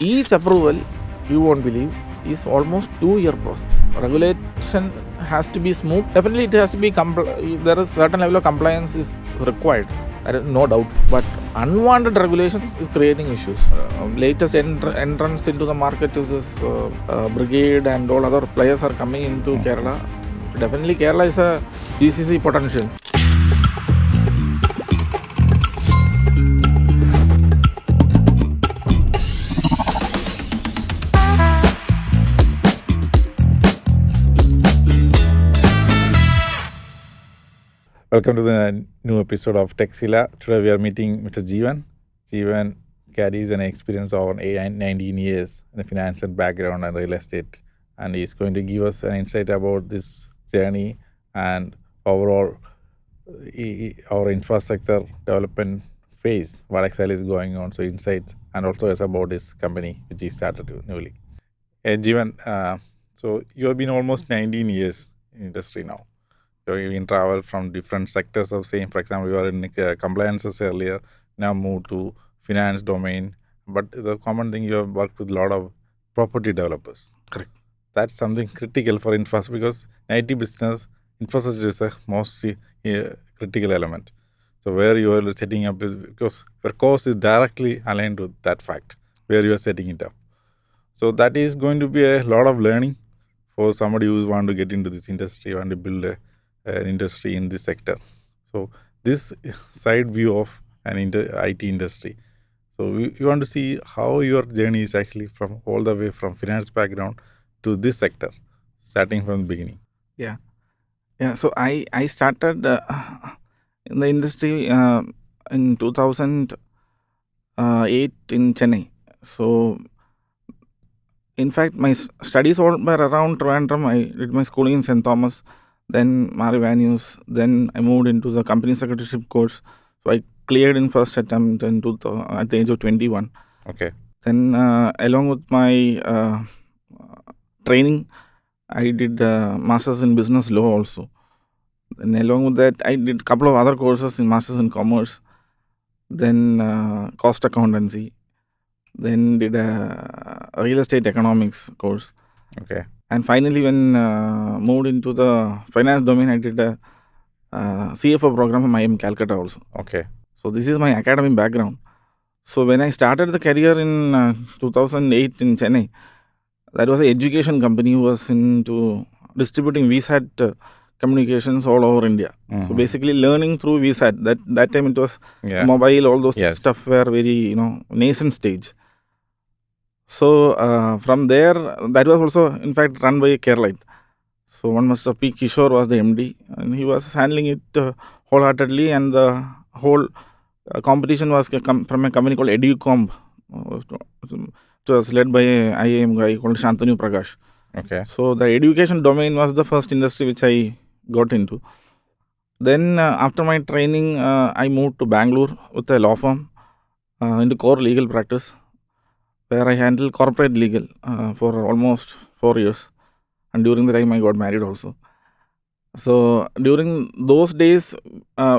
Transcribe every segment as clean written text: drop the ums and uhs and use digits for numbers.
Each approval, you won't believe, is almost 2-year process. Regulation has to be smooth. Definitely it has to be, there is certain level of compliance is required. There is no doubt. But unwanted regulations is creating issues. Latest entrance into the market is this Brigade and all other players are coming into Kerala. Definitely Kerala is a GCC potential. Welcome to the new episode of Techzila. Today we are meeting Mr. Jeevan. Jeevan carries an experience of 19 years in the financial background and real estate, and he's going to give us an insight about this journey and overall our infrastructure development phase, what exactly is going on, so insights, and also as about his company which he started newly. Jeevan, so you have been almost 19 years in industry now. So you can travel from different sectors of same. For example, you were in compliances earlier, now move to finance domain. But the common thing, you have worked with a lot of property developers. Correct. That's something critical for infrastructure, because IT business, infrastructure is the most critical element. So where you are setting up is because your cost is directly aligned with that fact, where you are setting it up. So that is going to be a lot of learning for somebody who want to get into this industry, want to build an industry in this sector. So this side view of an IT industry. So we want to see how your journey is actually from all the way from finance background to this sector, starting from the beginning. Yeah. So I started in the industry in 2008 in Chennai. So in fact, my studies all were around Trivandrum. I did my schooling in St. Thomas, then Mary Values, then I moved into the company secretaryship course. So I cleared in first attempt at the age of 21. Okay. Then along with my training, I did masters in business law also. And along with that, I did a couple of other courses in masters in commerce, then cost accountancy, then did a real estate economics course. Okay. And finally, when moved into the finance domain, I did a CFO program from IIM Calcutta also. Okay. So this is my academic background. So when I started the career in 2008 in Chennai, that was an education company who was into distributing VSAT communications all over India. So basically learning through VSAT. That time it was mobile, all those stuff were very nascent stage. So from there, that was also in fact run by a Keralite. So one Mr. P. Kishore was the MD, and he was handling it wholeheartedly, and the whole competition was from a company called EduComp. It was led by a IIM guy called Shantanu Prakash. Okay. So the education domain was the first industry which I got into. Then after my training, I moved to Bangalore with a law firm into core legal practice, where I handled corporate legal for almost 4 years. And during the time I got married also. So during those days,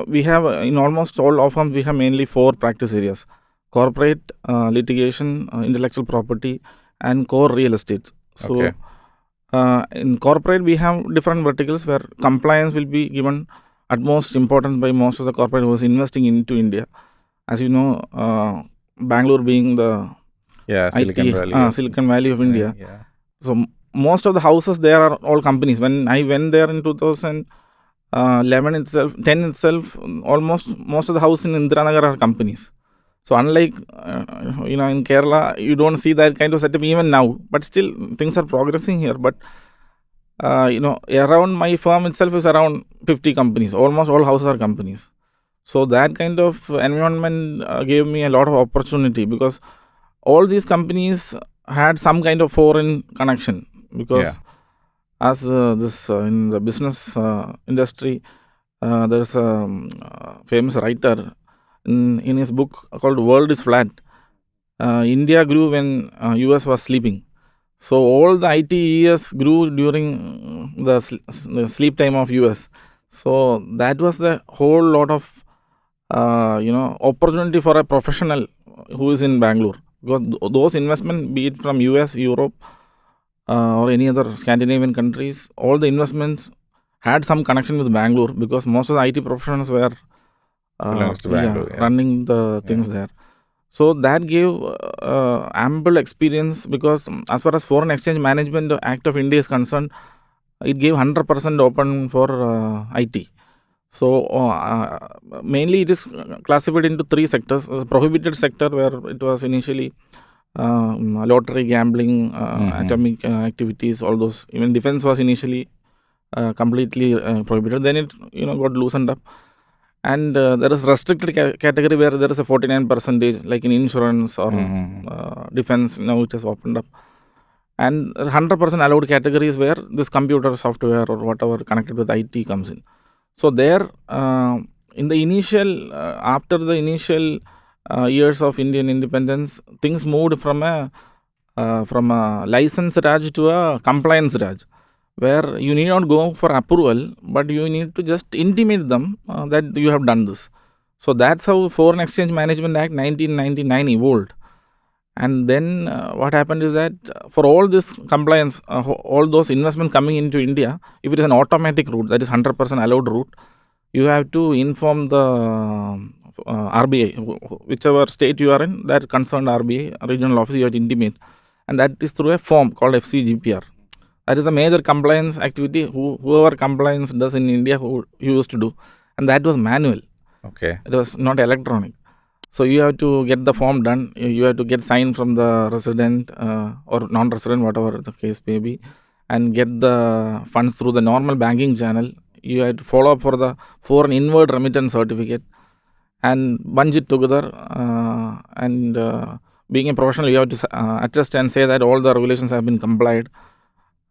we have in almost all law firms, we have mainly 4 practice areas: corporate, litigation, intellectual property, and core real estate. So in corporate, we have different verticals where compliance will be given utmost importance by most of the corporate who is investing into India. As you know, Bangalore being the Silicon Valley of India. Yeah. So most of the houses there are all companies. When I went there in 2011 itself, 10 itself, almost most of the houses in Indiranagar are companies. So unlike in Kerala, you don't see that kind of setup even now. But still, things are progressing here. But around my firm itself is around 50 companies. Almost all houses are companies. So that kind of environment gave me a lot of opportunity, because all these companies had some kind of foreign connection. Because as in the business industry, there's a famous writer in his book called "World is Flat." India grew when US was sleeping. So all the IT years grew during the sleep time of US. So that was the whole lot of opportunity for a professional who is in Bangalore. because those investment, be it from US, Europe, or any other Scandinavian countries, all the investments had some connection with Bangalore, because most of the IT professionals were Belongs to Bangalore, yeah. running the things there. So that gave ample experience, because as far as Foreign Exchange Management Act of India is concerned, it gave 100% open for IT. So mainly it is classified into three sectors. Prohibited sector, where it was initially lottery, gambling, atomic activities, all those. Even defense was initially completely prohibited. Then it got loosened up. And there is restricted category where there is a 49%, like in insurance or defense. Now it has opened up. And 100% allowed categories where this computer software or whatever connected with IT comes in. So there, in the initial, after the initial years of Indian independence, things moved from a license Raj to a compliance Raj, where you need not go for approval, but you need to just intimate them that you have done this. So that's how Foreign Exchange Management Act 1999 evolved. And then what happened is that for all this compliance, all those investments coming into India, if it is an automatic route, that is 100% allowed route, you have to inform the RBI, whichever state you are in, that concerned RBI, regional office, you have to intimate. And that is through a form called FCGPR. That is a major compliance activity whoever compliance does in India who used to do. And that was manual. Okay. It was not electronic. So you have to get the form done. You have to get signed from the resident or non-resident, whatever the case may be, and get the funds through the normal banking channel. You have to follow up for the foreign inward remittance certificate and bunch it together. And being a professional, you have to attest and say that all the regulations have been complied.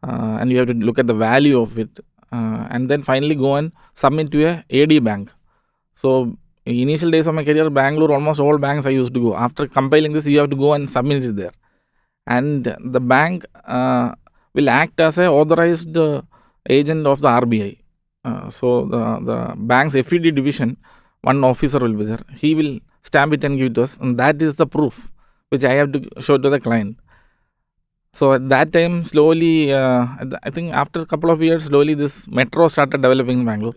And you have to look at the value of it. And then finally go and submit to a AD bank. So initial days of my career, Bangalore, almost all banks I used to go. After compiling this, you have to go and submit it there. And the bank will act as a authorized agent of the RBI. So the bank's FED division, one officer will be there. He will stamp it and give it to us. And that is the proof which I have to show to the client. So at that time, slowly, I think after a couple of years, slowly this metro started developing in Bangalore.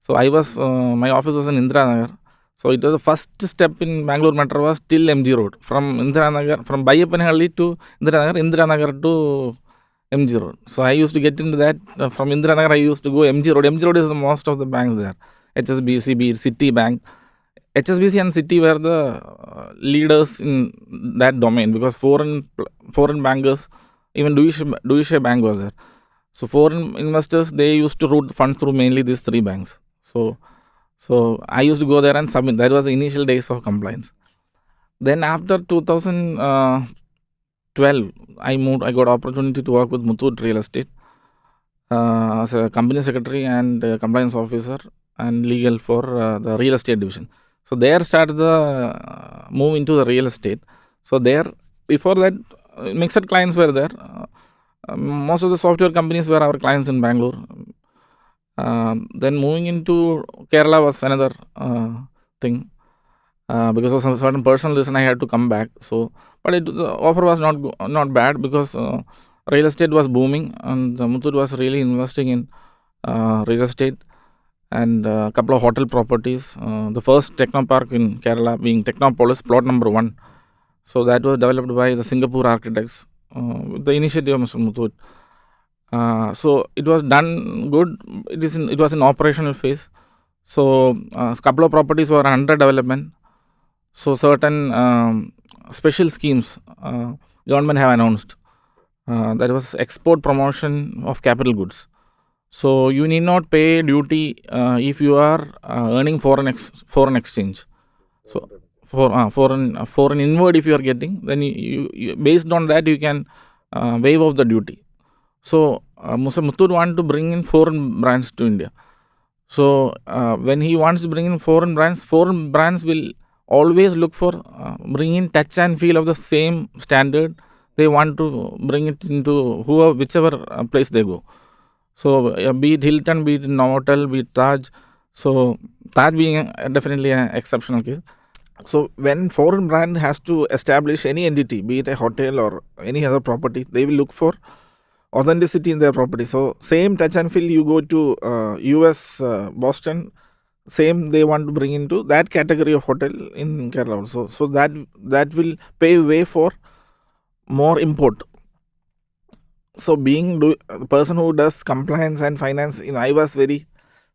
So I was, my office was in Indira Nagar. So it was the first step in Bangalore Metro was till MG Road. From Indira Nagar, from Bayyapanahalli to Indira Nagar to MG Road. So I used to get into that. From Indira Nagar, I used to go MG Road. MG Road is most of the banks there. HSBC, be it Citibank. HSBC and Citi were the leaders in that domain, because foreign bankers, even Deutsche Bank was there. So foreign investors, they used to route funds through mainly these three banks. So I used to go there and submit. That was the initial days of compliance. Then after 2012, I got opportunity to work with Muthoot Real Estate as a company secretary and compliance officer and legal for the real estate division. So there started the move into the real estate. So there, before that, mixed clients were there. Most of the software companies were our clients in Bangalore. Then moving into Kerala was another thing. Because of some certain personal reason, I had to come back. So, but the offer was not bad, because real estate was booming, and Muthoot was really investing in real estate and a couple of hotel properties. The first techno park in Kerala being Technopolis, plot number 1. So that was developed by the Singapore architects with the initiative of Mr. Muthoot. So it was done good. It was in operational phase. So a couple of properties were under development. So certain special schemes government have announced. That was export promotion of capital goods. So you need not pay duty if you are earning foreign exchange. So foreign inward, if you are getting, then you based on that you can waive off the duty. So Mr. Muthoot wanted to bring in foreign brands to India. So when he wants to bring in foreign brands will always look for bring in touch and feel of the same standard. They want to bring it into whichever place they go. So be it Hilton, be it Novotel, be it Taj. So Taj being definitely an exceptional case. So when foreign brand has to establish any entity, be it a hotel or any other property, they will look for authenticity in their property. So same touch and feel, you go to US, Boston, same they want to bring into that category of hotel in Kerala also. So that will pave way for more import. So being the person who does compliance and finance, I was very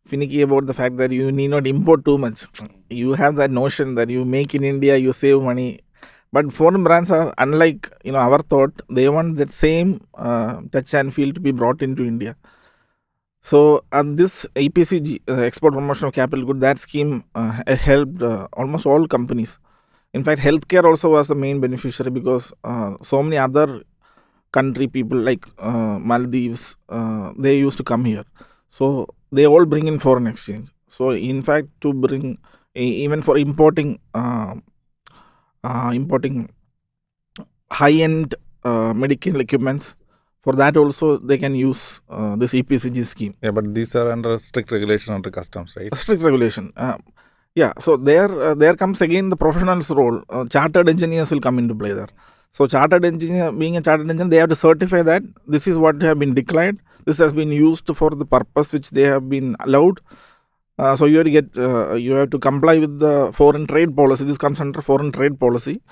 finicky about the fact that you need not import too much. You have that notion that you make in India, you save money. But foreign brands are unlike our thought. They want that same touch and feel to be brought into India. So this APCG, Export Promotion of Capital Good, that scheme helped almost all companies. In fact, healthcare also was the main beneficiary, because so many other country people like Maldives, they used to come here. So they all bring in foreign exchange. So in fact, to bring even for importing high-end medical equipments, for that also they can use this EPCG scheme. Yeah, but these are under strict regulation under customs, right? Strict regulation. Yeah, so there comes again the professional's role. Chartered engineers will come into play there. So chartered engineer, being a chartered engineer, they have to certify that this is what have been declared. This has been used for the purpose which they have been allowed. So you have to get, you have to comply with the foreign trade policy. This comes under foreign trade policy.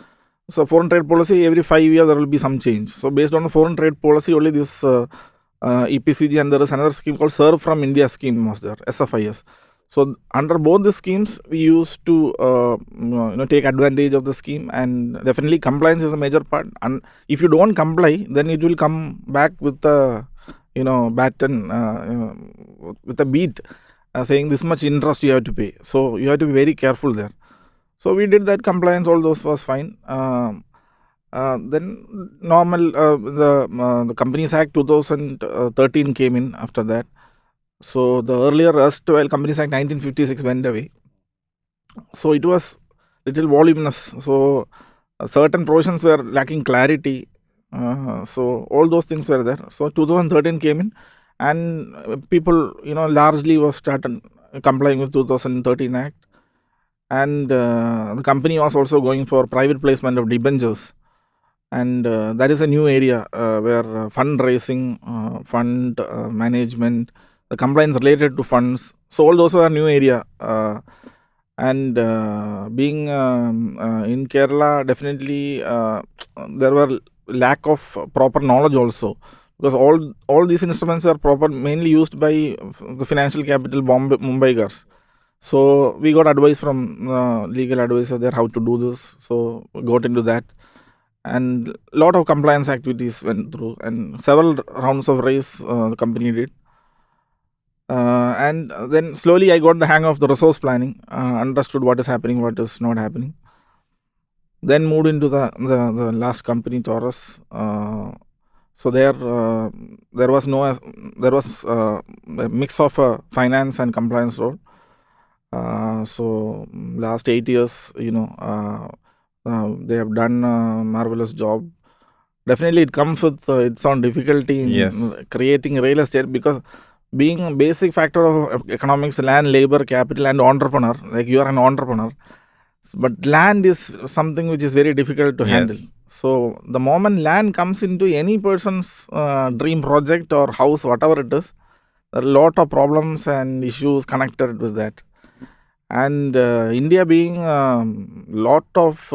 So foreign trade policy, every 5 years there will be some change. So based on the foreign trade policy, only this EPCG, and there is another scheme called Serve from India scheme was there, SFIS. So under both the schemes, we used to take advantage of the scheme, and definitely compliance is a major part. And if you don't comply, then it will come back with the baton, with a beat, saying this much interest you have to pay. So you have to be very careful there. So we did that compliance, all those was fine. Then normal the Companies Act 2013 came in after that. So the earlier erstwhile Companies Act 1956 went away. So it was little voluminous. So certain provisions were lacking clarity. So all those things were there. So 2013 came in, and people largely was started complying with 2013 Act. And the company was also going for private placement of debentures. And that is a new area where fundraising, fund management, the compliance related to funds. So all those are new area. And being in Kerala, definitely there were lack of proper knowledge also, because all these instruments are mainly used by the financial capital Mumbaikars. So we got advice from legal advisor there how to do this. So we got into that, and a lot of compliance activities went through, and several rounds of raise the company did. And then slowly I got the hang of the resource planning, understood what is happening, what is not happening. Then moved into the last company, Taurus. So there was a mix of finance and compliance role. So last 8 years, they have done a marvelous job. Definitely it comes with its own difficulty in creating real estate, because being a basic factor of economics, land, labor, capital, and entrepreneur, like you are an entrepreneur, but land is something which is very difficult to handle. So the moment land comes into any person's dream project or house, whatever it is, there are a lot of problems and issues connected with that. And India being lot of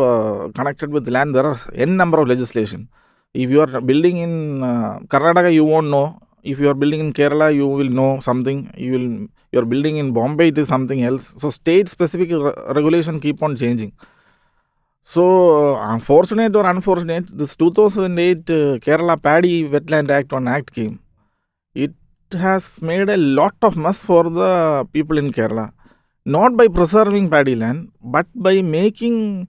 connected with land, there are n number of legislation. If you are building in Karnataka, you won't know. If you are building in Kerala, you will know something. You are building in Bombay, it is something else. So state specific regulation keep on changing. So fortunate or unfortunate, this 2008 Kerala Paddy Wetland Act Act came. It has made a lot of mess for the people in Kerala. Not by preserving paddy land, but by making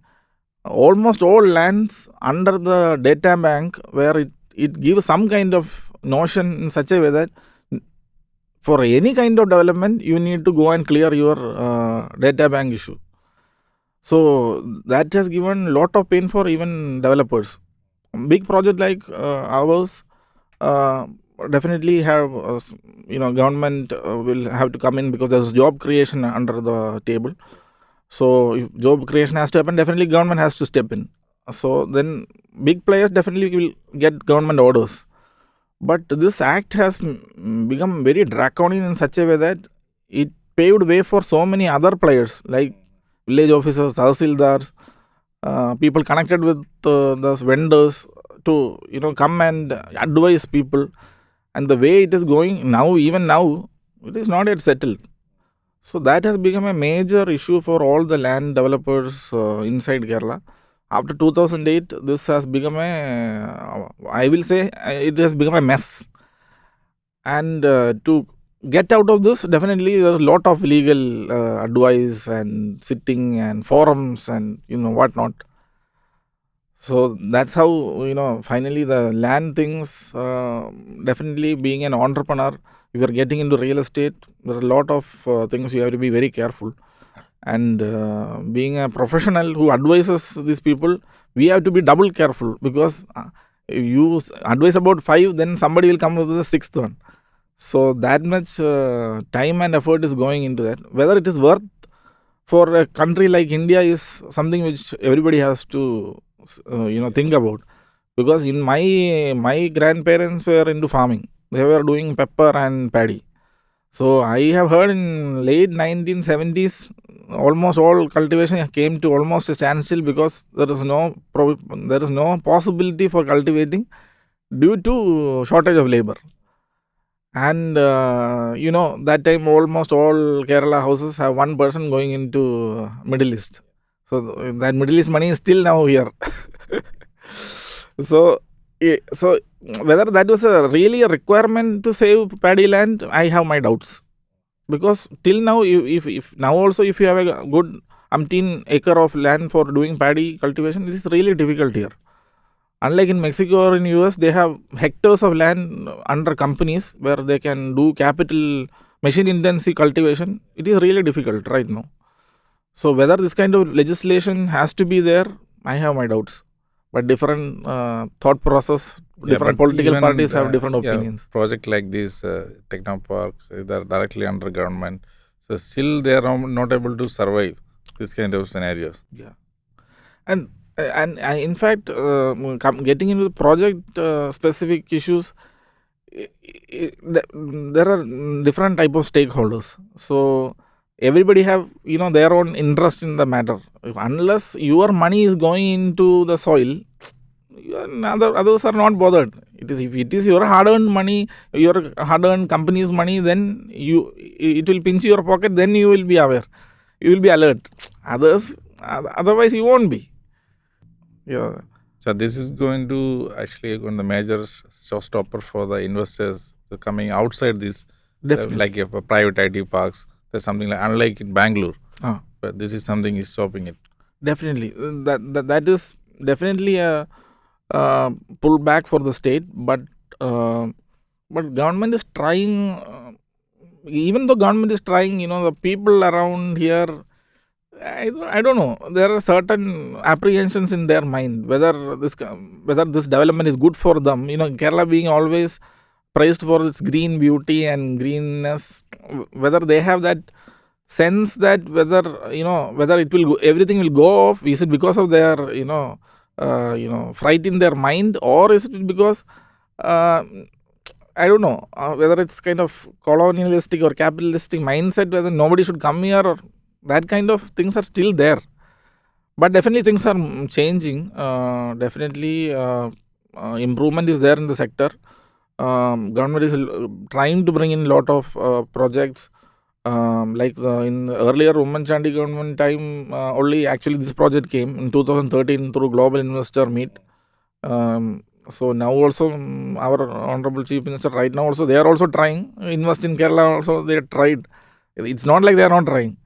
almost all lands under the data bank, where it gives some kind of notion in such a way that for any kind of development, you need to go and clear your data bank issue. So that has given a lot of pain for even developers. Big project like ours definitely have government will have to come in, because there's job creation under the table. So if job creation has to happen, definitely government has to step in. So then big players definitely will get government orders. But this act has become very draconian in such a way that it paved way for so many other players like village officers, tahsildars, people connected with those vendors to come and advise people. And the way it is going now, even now, it is not yet settled. So that has become a major issue for all the land developers inside Kerala. After 2008, this has become I will say, it has become a mess. And to get out of this, definitely there's a lot of legal advice and sitting and forums and whatnot. So that's how finally the land things. Definitely being an entrepreneur, if you're getting into real estate, there are a lot of things you have to be very careful. And being a professional who advises these people, we have to be double careful, because if you advise about 5, then somebody will come with the 6th one. So that much time and effort is going into that. Whether it is worth for a country like India is something which everybody has to think about. Because in my grandparents were into farming. They were doing pepper and paddy. So I have heard in late 1970s, almost all cultivation came to almost a standstill, because there is no possibility for cultivating due to shortage of labor. And that time almost all Kerala houses have one person going into Middle East. So that Middle East money is still now here. So whether that was really a requirement to save paddy land, I have my doubts. Because till now, if now also if you have a good umpteen acre of land for doing paddy cultivation, it is really difficult here. Unlike in Mexico or in US, they have hectares of land under companies where they can do capital machine intensive cultivation. It is really difficult right now. So whether this kind of legislation has to be there, I have my doubts. But different thought process, different political parties have different opinions. Project like this, Techno Park, they're directly under government. So still they are not able to survive this kind of scenarios. Yeah. And in fact, getting into the project specific issues, there are different type of stakeholders. So everybody have their own interest in the matter. Unless your money is going into the soil, others are not bothered. If it is your hard-earned money, your hard-earned company's money, then it will pinch your pocket. Then you will be aware, you will be alert. Otherwise you won't be. Yeah. So this is going to actually go on the major showstopper for the investors coming outside this, like a private IT parks. There's something like, unlike in Bangalore, but this is something is stopping it. Definitely, that is definitely a pullback for the state, but government is trying. Even though government is trying, the people around here, I don't know. There are certain apprehensions in their mind whether this development is good for them. Kerala being always praised for its green beauty and greenness, whether they have that sense that whether it will everything will go off. Is it because of their fright in their mind, or is it because I don't know whether it's kind of colonialistic or capitalistic mindset, whether nobody should come here, or that kind of things are still there. But definitely things are changing. Definitely improvement is there in the sector. Government is trying to bring in a lot of projects. Like in earlier Women Chandi government time, only actually this project came in 2013 through Global Investor Meet. So now also our Honorable Chief Minister right now also, they are also trying invest in Kerala. Also they tried. It's not like they are not trying.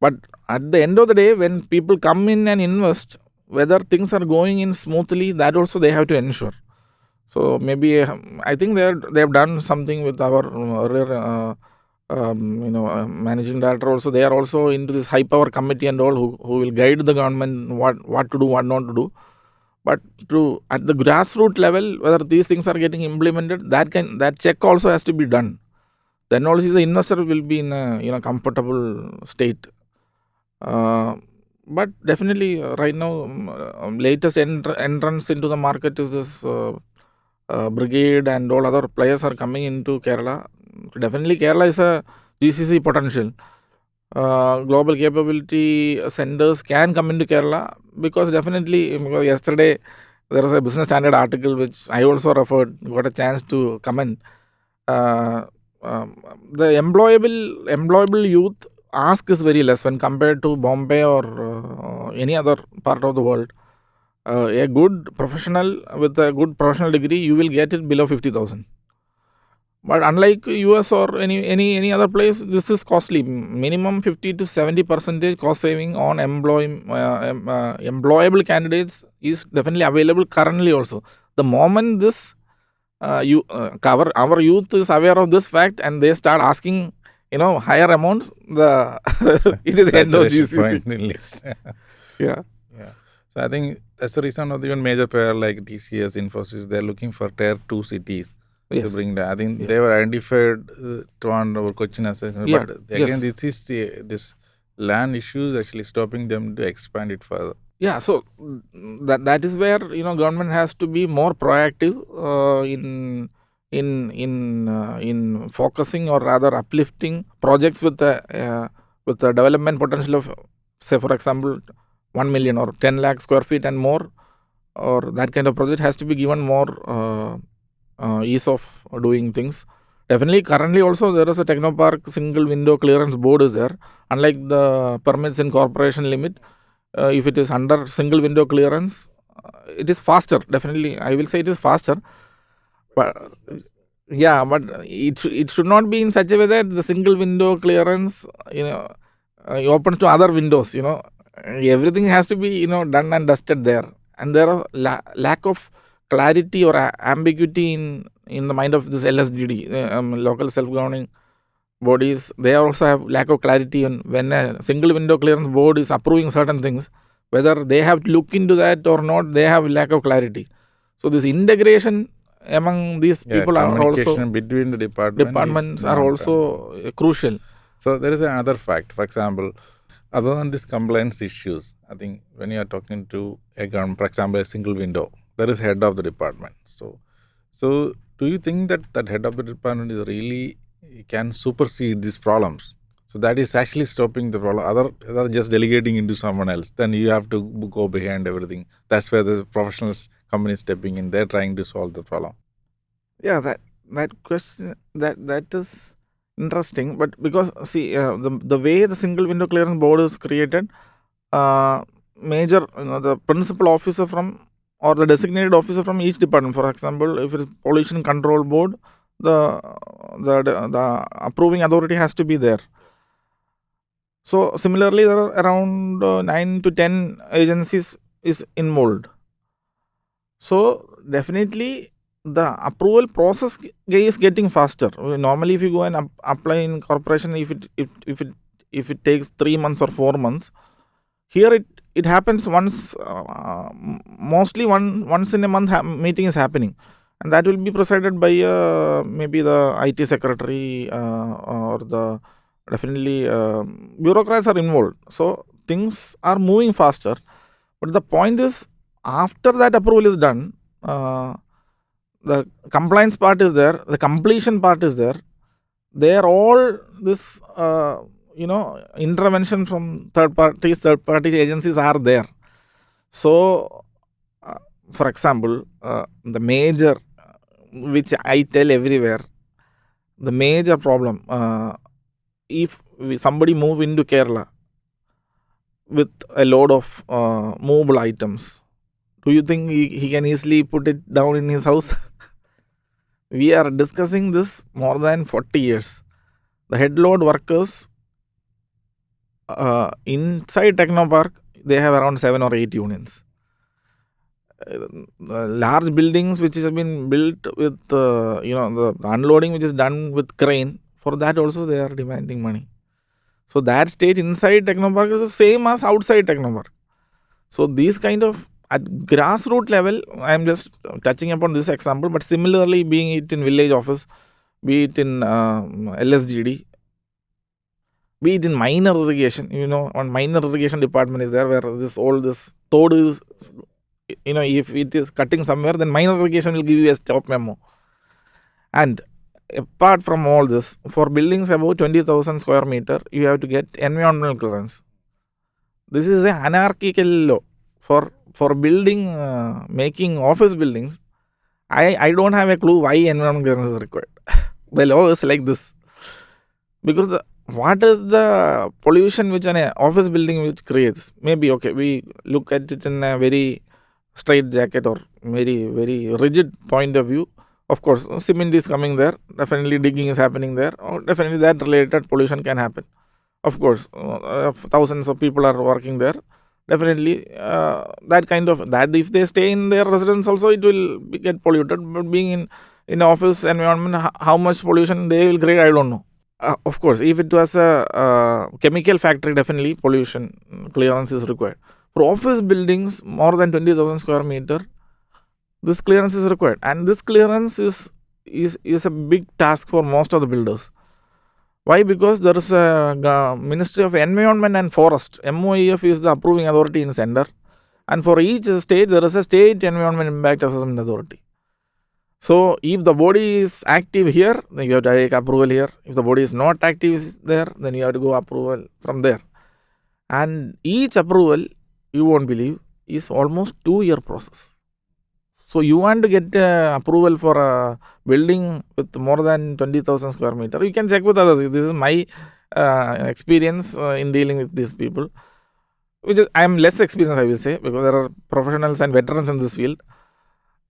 But at the end of the day, when people come in and invest, whether things are going in smoothly, that also they have to ensure. So maybe I think they have done something with our earlier managing director also. They are also into this high power committee and all, who will guide the government what to do, what not to do. But at the grassroots level, whether these things are getting implemented, that check also has to be done. Then also the investor will be in a comfortable state. But definitely right now, latest entrance into the market is this brigade, and all other players are coming into Kerala. Definitely, Kerala is a GCC potential. Global capability centers can come into Kerala, because definitely, because yesterday there was a Business Standard article which I also got a chance to comment. Uh, the employable youth ask is very less when compared to Bombay or any other part of the world. A good professional with a good professional degree, you will get it below 50,000. But unlike US or any other place, this is costly. Minimum 50 to 70% cost saving on employable candidates is definitely available currently also. The moment this our youth is aware of this fact and they start asking, higher amounts, the it is end of Saturation GCC. point in list. Yeah. Yeah. So I think that's the reason of even major player like TCS, Infosys, they're looking for tier 2 cities to Yes. bring that. I think Yeah. they were identified Trivandrum or Cochin as a, Yeah. but again, Yes. this land issues actually stopping them to expand it further. Yeah, so that is where government has to be more proactive in focusing, or rather uplifting projects with the development potential of, say for example, 1 million or 10 lakh square feet and more, or that kind of project has to be given more ease of doing things. Definitely, currently also there is a Technopark single window clearance board is there. Unlike the permits in corporation limit, if it is under single window clearance, it is faster. Definitely, I will say it is faster. But yeah, but it should not be in such a way that the single window clearance, opens to other windows. Everything has to be done and dusted there, and there are lack of clarity or ambiguity in the mind of this LSGD, local self governing bodies. They also have lack of clarity on when a single window clearance board is approving certain things, whether they have to look into that or not. They have lack of clarity. So this integration among these Yeah, people are also, communication between the departments is are not, also crucial. So there is another fact. For example, other than these compliance issues, I think when you are talking to a government, for example, a single window, there is head of the department. So do you think that head of the department is really can supersede these problems? So that is actually stopping the problem. Other just delegating into someone else. Then you have to go behind everything. That's where the professionals company stepping in. They're trying to solve the problem. Yeah, that question, that is interesting. But because see, the way the single window clearance board is created, major, the principal officer from, or the designated officer from each department. For example, if it is pollution control board, the approving authority has to be there. So similarly, there are around 9 to 10 agencies is involved. So definitely the approval process is getting faster. Normally, if you go and apply in corporation, if it takes 3 months or 4 months, here it happens once, mostly once in a month meeting is happening, and that will be presided by maybe the IT secretary, or the definitely bureaucrats are involved. So things are moving faster. But the point is, after that approval is done, the compliance part is there, the completion part is there. They are all this, intervention from third parties agencies are there. So, for example, the major, which I tell everywhere, the major problem, if somebody move into Kerala with a load of movable items, do you think he can easily put it down in his house? We are discussing this more than 40 years. The head load workers inside Technopark, they have around 7 or 8 unions. Large buildings which have been built with, the unloading which is done with crane, for that also they are demanding money. So that stage inside Technopark is the same as outside Technopark. So these kind of, at grassroots level, I am just touching upon this example, but similarly, being it in village office, be it in LSGD, be it in minor irrigation, on minor irrigation department is there where all this toad is, if it is cutting somewhere, then minor irrigation will give you a stop memo. And apart from all this, for buildings above 20,000 square meter, you have to get environmental clearance. This is an anarchical law for building, making office buildings. I don't have a clue why environmental clearance is required. The law is like this. Because what is the pollution which an office building which creates? Maybe, okay, we look at it in a very straight jacket or very, very rigid point of view. Of course, cement is coming there. Definitely digging is happening there. Or definitely that related pollution can happen. Of course, thousands of people are working there. Definitely, that if they stay in their residence also, it will get polluted. But being in office environment, how much pollution they will create, I don't know. Of course, if it was a chemical factory, definitely pollution clearance is required. For office buildings more than 20,000 square meter, this clearance is required. And this clearance is a big task for most of the builders. Why? Because there is a Ministry of Environment and Forest. MOEF is the approving authority in center. And for each state, there is a State Environment Impact Assessment Authority. So, if the body is active here, then you have to take approval here. If the body is not active there, then you have to go approval from there. And each approval, you won't believe, is almost 2-year process. So, you want to get approval for a building with more than 20,000 square meter. You can check with others. This is my experience in dealing with these people. I am less experienced, I will say, because there are professionals and veterans in this field.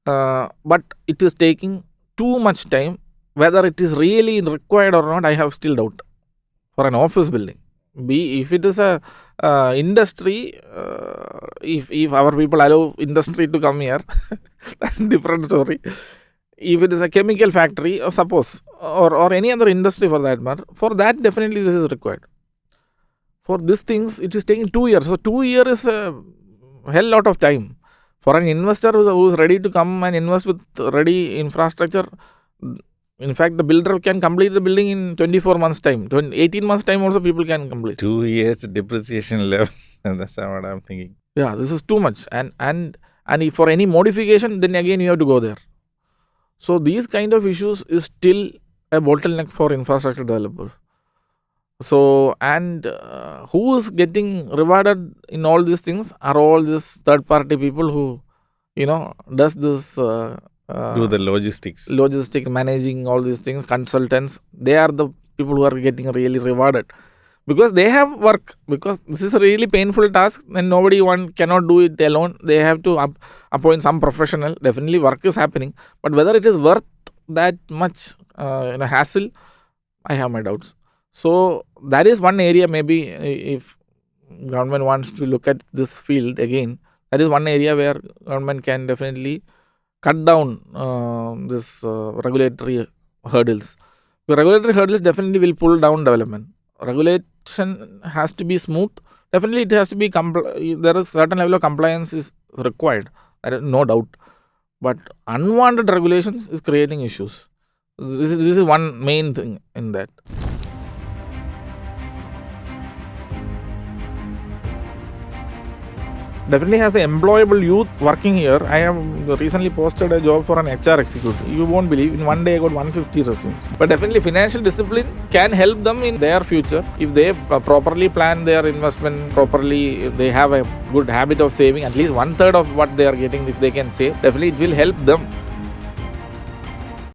But it is taking too much time. Whether it is really required or not, I have still doubt for an office building. If it is a industry, if our people allow industry to come here, that's a different story. If it is a chemical factory, or suppose, or any other industry for that matter, for that definitely this is required. For these things, it is taking 2 years. So 2 years is a hell lot of time. For an investor who is ready to come and invest with ready infrastructure, in fact, the builder can complete the building in 24 months' time. 18 months' time also people can complete. 2 years depreciation level. That's what I'm thinking. Yeah, this is too much. And if for any modification, then again you have to go there. So these kind of issues is still a bottleneck for infrastructure developers. So, and who is getting rewarded in all these things are all these third-party people who, does this... do the logistics, managing all these things, consultants. They are the people who are getting really rewarded. Because they have work. Because this is a really painful task and one cannot do it alone. They have to appoint some professional. Definitely work is happening. But whether it is worth that much hassle, I have my doubts. So that is one area maybe if government wants to look at this field again, that is one area where government can definitely cut down this regulatory hurdles. The regulatory hurdles definitely will pull down development. Regulation has to be smooth. Definitely it has to be, there is certain level of compliance is required. That is no doubt. But unwanted regulations is creating issues. This is one main thing in that. Definitely has the employable youth working here. I have recently posted a job for an HR executive. You won't believe, in one day I got 150 resumes. But definitely financial discipline can help them in their future. If they properly plan their investment properly, if they have a good habit of saving, at least 1/3 of what they are getting, if they can save, definitely it will help them